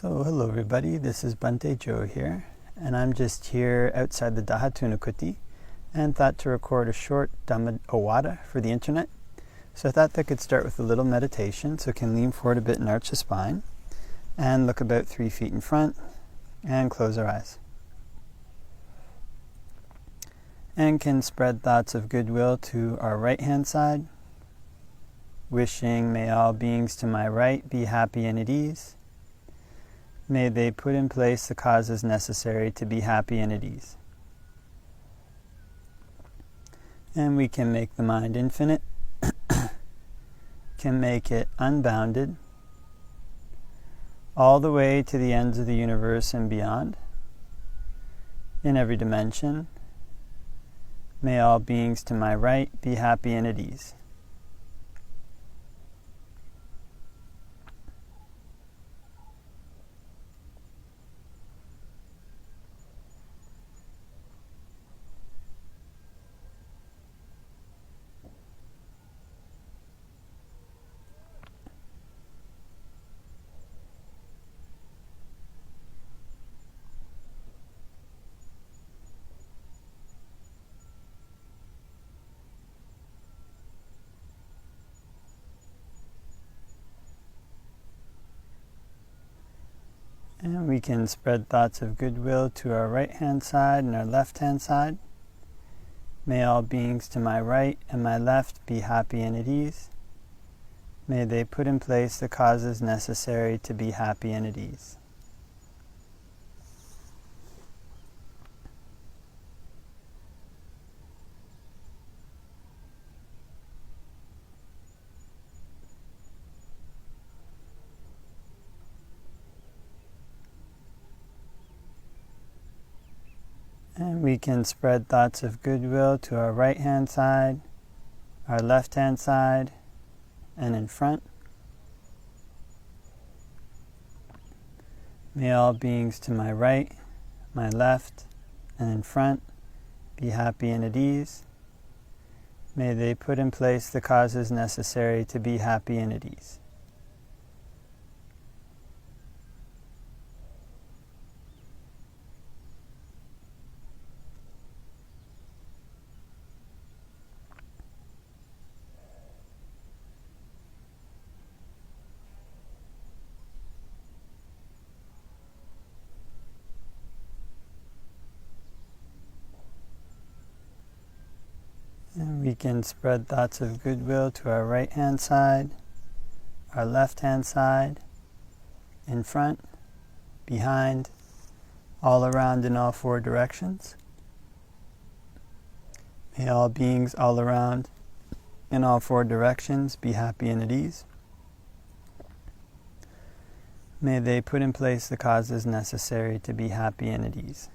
So hello everybody, this is Bhante Joe here, and I'm just here outside the Dhahatuna Kuti and thought to record a short Dhamma-Vinaya for the internet. So I thought that could start with a little meditation, so can lean forward a bit and arch the spine and look about 3 feet in front and close our eyes. And can spread thoughts of goodwill to our right hand side, wishing may all beings to my right be happy and at ease. May they put in place the causes necessary to be happy and at ease. And we can make the mind infinite, can make it unbounded, all the way to the ends of the universe and beyond, in every dimension. May all beings to my right be happy and at ease. And we can spread thoughts of goodwill to our right hand side and our left hand side. May all beings to my right and my left be happy and at ease. May they put in place the causes necessary to be happy and at ease. And we can spread thoughts of goodwill to our right hand side, our left hand side, and in front. May all beings to my right, my left, and in front be happy and at ease. May they put in place the causes necessary to be happy and at ease. And we can spread thoughts of goodwill to our right hand side, our left hand side, in front, behind, all around in all 4 directions. May all beings all around in all 4 directions be happy and at ease. May they put in place the causes necessary to be happy and at ease.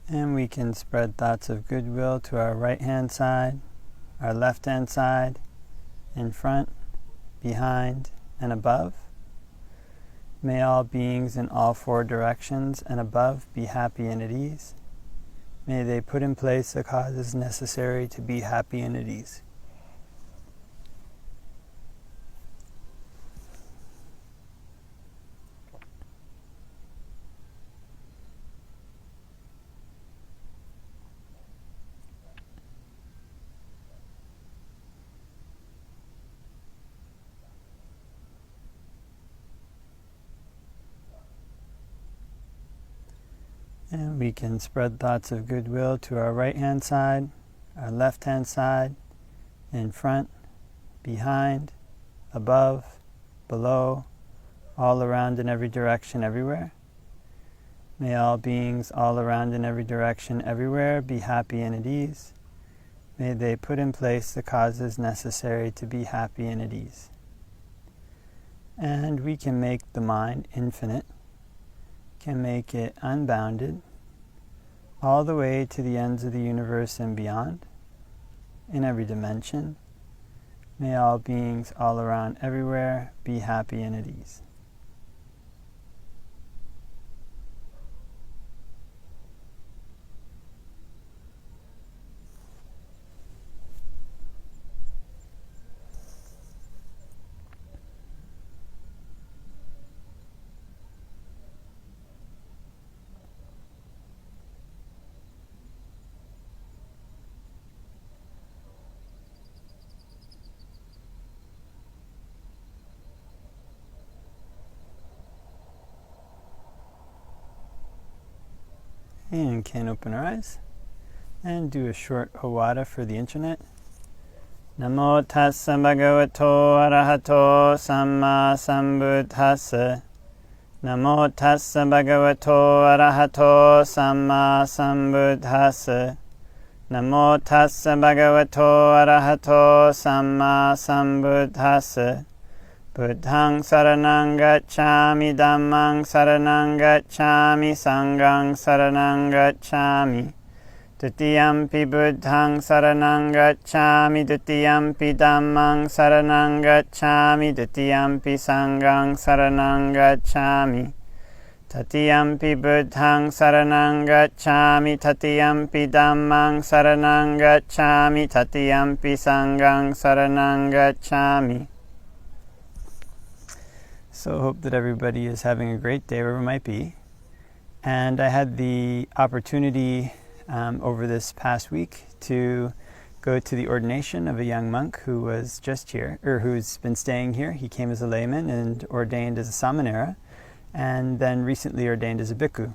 And we can spread thoughts of goodwill to our right hand side, our left hand side, in front, behind, and above. May all beings in all 4 directions and above be happy and at ease. May they put in place the causes necessary to be happy and at ease. And we can spread thoughts of goodwill to our right hand side, our left hand side, in front, behind, above, below, all around in every direction everywhere. May all beings all around in every direction everywhere be happy and at ease. May they put in place the causes necessary to be happy and at ease. And we can make the mind infinite, can make it unbounded, all the way to the ends of the universe and beyond, in every dimension. May all beings all around everywhere be happy and at ease. And can open our eyes and do a short Hawada for the internet. Namo tassa bhagavato arahato samma sambuddhassa. Namo tassa bhagavato arahato samma sambuddhassa. Namo tassa bhagavato arahato samma sambuddhassa. Buddhaṃ saranang gacchāmi, Dhammaṃ saranang gacchāmi, Sanghaṃ saranang gacchāmi. Dutiyampi Buddhaṃ saranang gacchāmi, Dutiyampi Dhammaṃ saranang gacchāmi, Dutiyampi Sanghaṃ saranang gacchāmi. Tatiyampi Buddhaṃ saranang gacchāmi, Tatiyampi Dhammaṃ saranang gacchāmi, Tatiyampi Sanghaṃ saranang gacchāmi. So hope that everybody is having a great day wherever it might be. And I had the opportunity over this past week to go to the ordination of a young monk who was just here, or who's been staying here. He came as a layman and ordained as a samanera, and then recently ordained as a bhikkhu.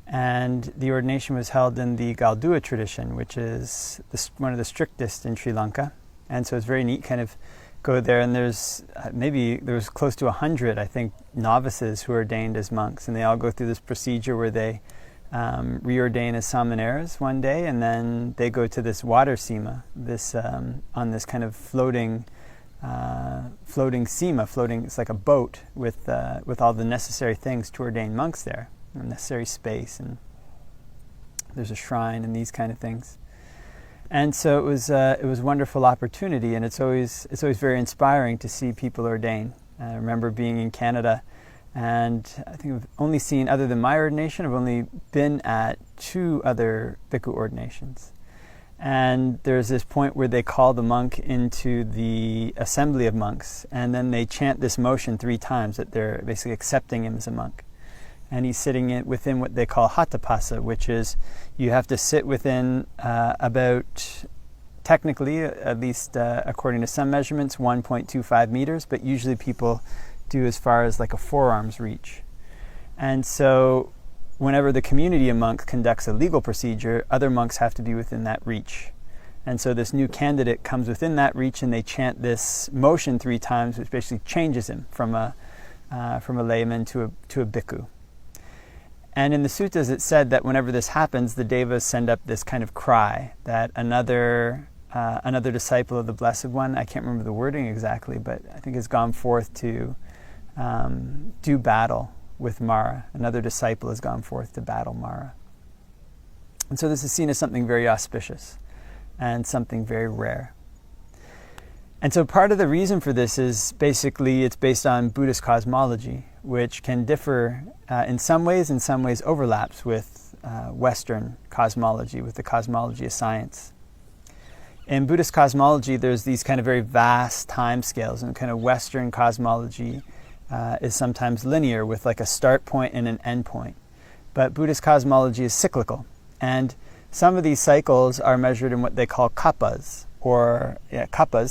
And the ordination was held in the Galdua tradition, which is one of the strictest in Sri Lanka. And so it's very neat, kind of go there, and there was close to 100, I think, novices who are ordained as monks, and they all go through this procedure where they reordain as samaneras one day, and then they go to this water sima, on this kind of floating sima, it's like a boat with all the necessary things to ordain monks there, the necessary space, and there's a shrine and these kind of things. And so it was a wonderful opportunity, and it's always very inspiring to see people ordain. I remember being in Canada, and I think I've only seen, other than my ordination, I've only been at 2 other bhikkhu ordinations. And there's this point where they call the monk into the assembly of monks, and then they chant this motion 3 times that they're basically accepting him as a monk. And he's sitting within what they call hatapasa, which is you have to sit within about, technically, at least according to some measurements, 1.25 meters, but usually people do as far as like a forearm's reach. And so whenever the community of monks conducts a legal procedure, other monks have to be within that reach. And so this new candidate comes within that reach, and they chant this motion 3 times, which basically changes him from a layman to a bhikkhu. And in the suttas it said that whenever this happens, the devas send up this kind of cry that another disciple of the Blessed One, I can't remember the wording exactly, but I think has gone forth to do battle with Mara. Another disciple has gone forth to battle Mara. And so this is seen as something very auspicious and something very rare. And so part of the reason for this is basically it's based on Buddhist cosmology, which can differ in some ways overlaps with Western cosmology, with the cosmology of science. In Buddhist cosmology, there's these kind of very vast time scales, and kind of Western cosmology is sometimes linear with like a start point and an end point. But Buddhist cosmology is cyclical, and some of these cycles are measured in what they call kappas,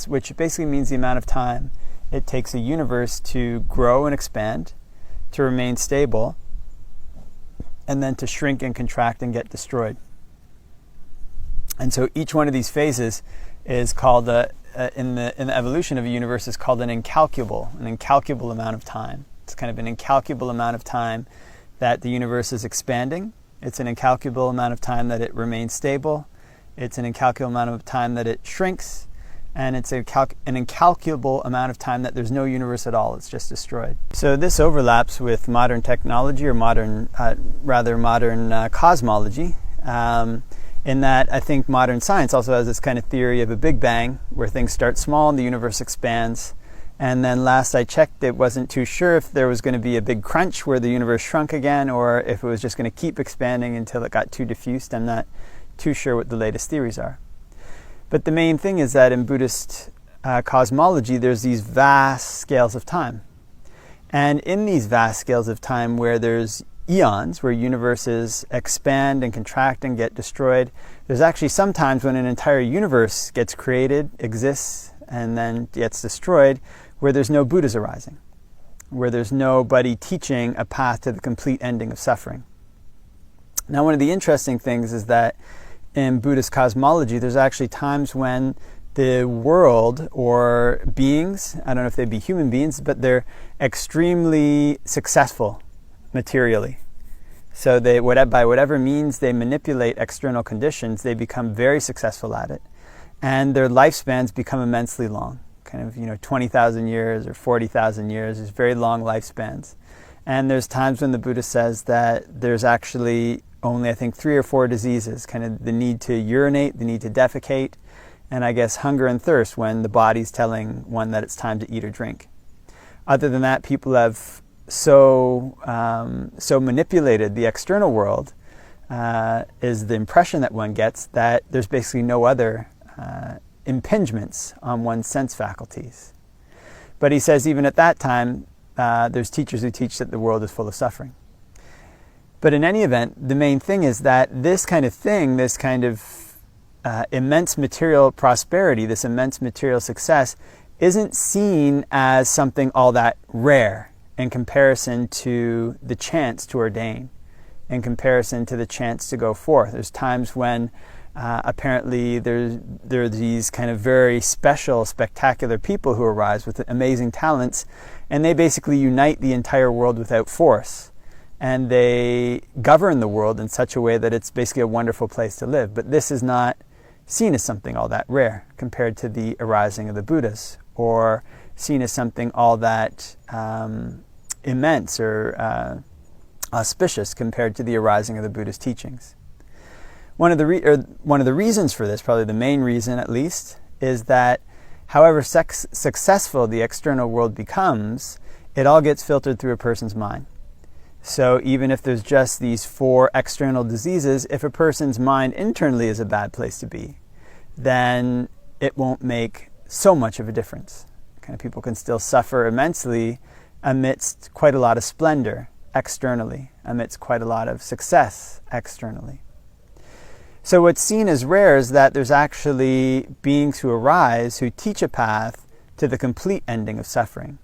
which basically means the amount of time it takes a universe to grow and expand, to remain stable, and then to shrink and contract and get destroyed. And so each one of these phases is called, in the evolution of a universe, is called an incalculable amount of time. It's kind of an incalculable amount of time that the universe is expanding. It's an incalculable amount of time that it remains stable. It's an incalculable amount of time that it shrinks. And it's an incalculable amount of time that there's no universe at all, it's just destroyed. So this overlaps with modern technology, or modern cosmology, in that I think modern science also has this kind of theory of a Big Bang, where things start small and the universe expands. And then last I checked, it wasn't too sure if there was going to be a big crunch where the universe shrunk again, or if it was just going to keep expanding until it got too diffused. I'm not too sure what the latest theories are. But the main thing is that in Buddhist cosmology, there's these vast scales of time. And in these vast scales of time where there's eons, where universes expand and contract and get destroyed, there's actually some times when an entire universe gets created, exists, and then gets destroyed, where there's no Buddhas arising, where there's nobody teaching a path to the complete ending of suffering. Now, one of the interesting things is that in Buddhist cosmology, there's actually times when the world or beings, I don't know if they'd be human beings, but they're extremely successful materially. So they, by whatever means they manipulate external conditions, they become very successful at it. And their lifespans become immensely long, kind of, 20,000 years or 40,000 years, is very long lifespans. And there's times when the Buddha says that there's actually only, I think, 3 or 4 diseases, kind of the need to urinate, the need to defecate, and I guess hunger and thirst when the body's telling one that it's time to eat or drink. Other than that, people have so manipulated the external world, is the impression that one gets, that there's basically no other impingements on one's sense faculties. But he says even at that time, there's teachers who teach that the world is full of suffering. But in any event, the main thing is that this kind of thing, this kind of immense material prosperity, this immense material success, isn't seen as something all that rare in comparison to the chance to ordain, in comparison to the chance to go forth. There's times when apparently there are these kind of very special, spectacular people who arise with amazing talents, and they basically unite the entire world without force. And they govern the world in such a way that it's basically a wonderful place to live. But this is not seen as something all that rare compared to the arising of the Buddhas, or seen as something all that immense or auspicious compared to the arising of the Buddha's teachings. One of the reasons for this, probably the main reason at least, is that however successful the external world becomes, it all gets filtered through a person's mind. So even if there's just these 4 external diseases, if a person's mind internally is a bad place to be, then it won't make so much of a difference. Kind of people can still suffer immensely amidst quite a lot of splendor externally, amidst quite a lot of success externally. So what's seen as rare is that there's actually beings who arise who teach a path to the complete ending of suffering.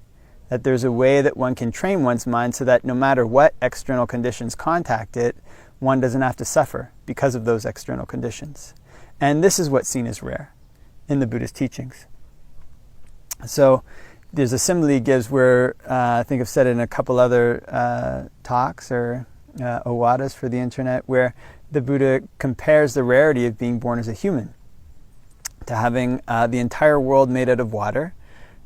That there's a way that one can train one's mind so that no matter what external conditions contact it, one doesn't have to suffer because of those external conditions. And this is what's seen as rare in the Buddhist teachings. So there's a simile he gives where, I think I've said it in a couple other talks or awadas for the internet, where the Buddha compares the rarity of being born as a human to having the entire world made out of water,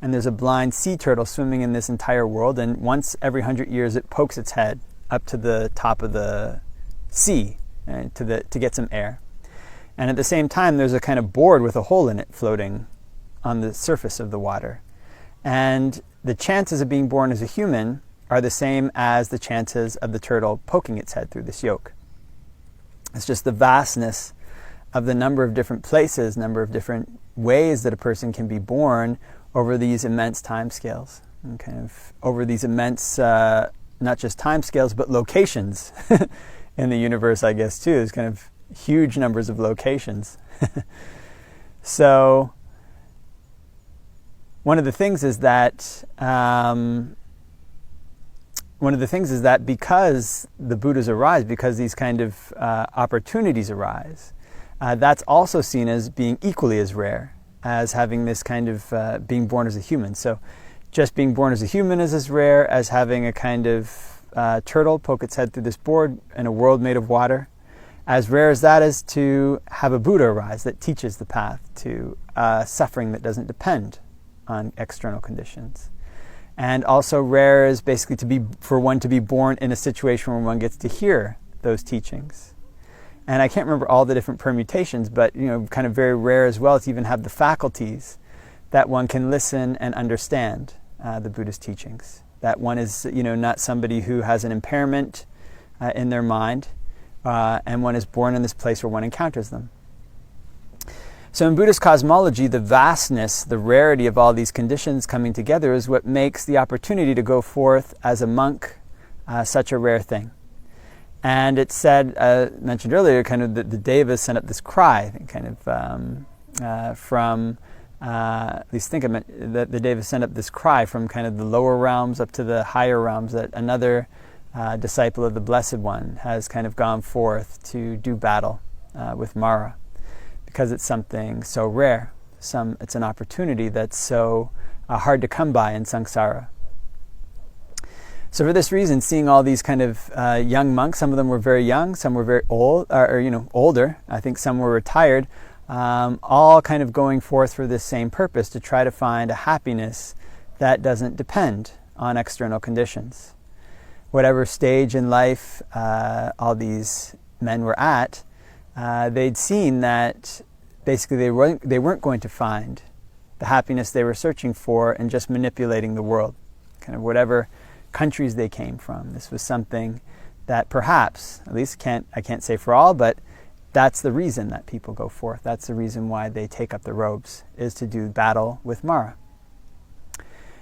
and there's a blind sea turtle swimming in this entire world, and once every 100 years it pokes its head up to the top of the sea to get some air. And at the same time, there's a kind of board with a hole in it floating on the surface of the water. And the chances of being born as a human are the same as the chances of the turtle poking its head through this yoke. It's just the vastness of the number of different places, number of different ways that a person can be born over these immense time scales, and kind of over these immense, not just time scales, but locations in the universe, I guess, too. There's kind of huge numbers of locations. So one of the things is that because the Buddhas arise, because these kind of opportunities arise, that's also seen as being equally as rare as having this kind of being born as a human. So just being born as a human is as rare as having a kind of turtle poke its head through this board in a world made of water. As rare as that is to have a Buddha arise that teaches the path to suffering that doesn't depend on external conditions. And also rare is basically for one to be born in a situation where one gets to hear those teachings. And I can't remember all the different permutations, but kind of very rare as well to even have the faculties that one can listen and understand the Buddhist teachings. That one is not somebody who has an impairment in their mind, and one is born in this place where one encounters them. So in Buddhist cosmology, the vastness, the rarity of all these conditions coming together is what makes the opportunity to go forth as a monk such a rare thing. And it's said, mentioned earlier, kind of the devas sent up this cry, kind of from, at least think of it, that the devas sent up this cry from kind of the lower realms up to the higher realms, that another disciple of the Blessed One has kind of gone forth to do battle with Mara, because it's something so rare. It's an opportunity that's so hard to come by in samsara. So for this reason, seeing all these kind of young monks, some of them were very young, some were very old, or older. I think some were retired, all kind of going forth for this same purpose, to try to find a happiness that doesn't depend on external conditions. Whatever stage in life all these men were at, they'd seen that basically they weren't going to find the happiness they were searching for in just manipulating the world, kind of whatever countries they came from. This was something that perhaps, at least I can't say for all, but that's the reason that people go forth. That's the reason why they take up the robes, is to do battle with Mara.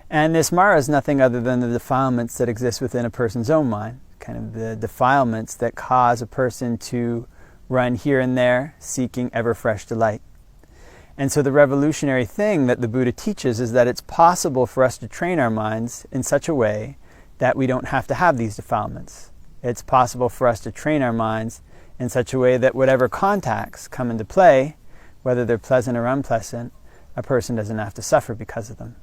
And this Mara is nothing other than the defilements that exist within a person's own mind, kind of the defilements that cause a person to run here and there, seeking ever fresh delight. And so the revolutionary thing that the Buddha teaches is that it's possible for us to train our minds in such a way that we don't have to have these defilements. It's possible for us to train our minds in such a way that whatever contacts come into play, whether they're pleasant or unpleasant, a person doesn't have to suffer because of them.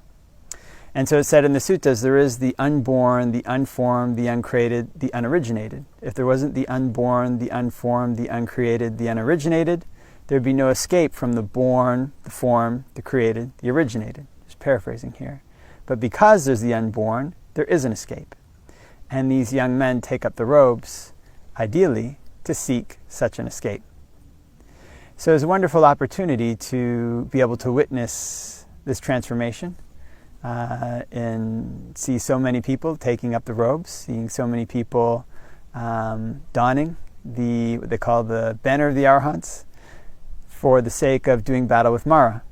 And so it's said in the suttas, there is the unborn, the unformed, the uncreated, the unoriginated. If there wasn't the unborn, the unformed, the uncreated, the unoriginated, there'd be no escape from the born, the formed, the created, the originated. Just paraphrasing here. But because there's the unborn, there is an escape. And these young men take up the robes, ideally, to seek such an escape. So it's a wonderful opportunity to be able to witness this transformation, and see so many people taking up the robes, seeing so many people donning what they call the banner of the Arahants, for the sake of doing battle with Mara,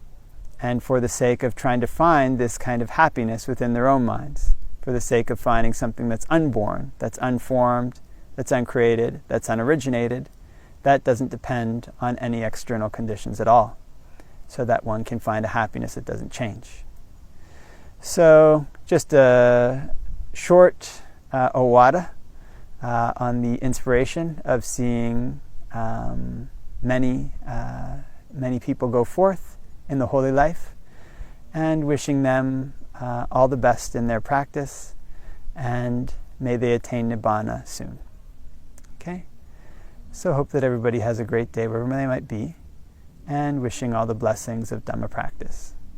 and for the sake of trying to find this kind of happiness within their own minds, for the sake of finding something that's unborn, that's unformed, that's uncreated, that's unoriginated, that doesn't depend on any external conditions at all, so that one can find a happiness that doesn't change. So just a short owada on the inspiration of seeing many people go forth in the holy life, and wishing them all the best in their practice, and may they attain Nibbana soon. Okay? So hope that everybody has a great day wherever they might be, and wishing all the blessings of Dhamma practice.